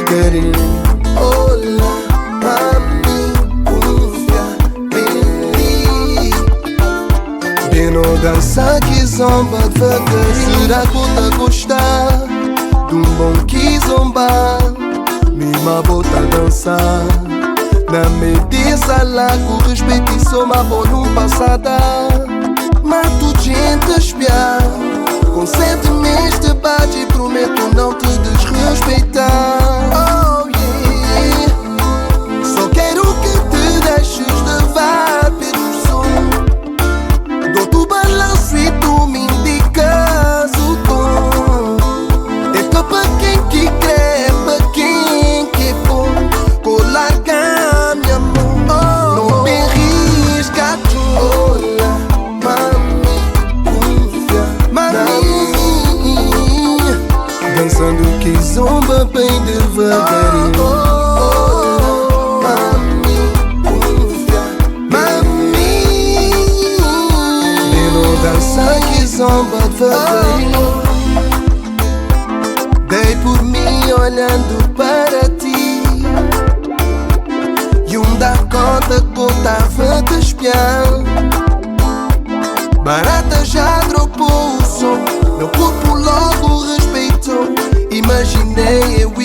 devagarinho. Olá, mami, confia em mim. Bem não dança que zomba devagarinho. Será que tá gostar de um bom que zomba? Mima bota dançar na mediça lá com respeito e soma por um passada. Mato gente espiar com sentimentos de bate e prometo não te desrespeitar. Oh yeah, só quero que te deixes levar pelo som. Dou-te o balanço e tu me indicas o tom. É que pra quem que crê, pra quem que é bom, colarga minha mão. Não me risca tu. Olá, mami, confia na mim. Dançando que zomba bem devagarinho. Mami, confia mami. Vem dançar que zomba devagarinho. Dei por mim olhando para ti e dá conta que eu tava te espiando. Barata já dropou o som, meu corpo logo respeitou. Imaginei eu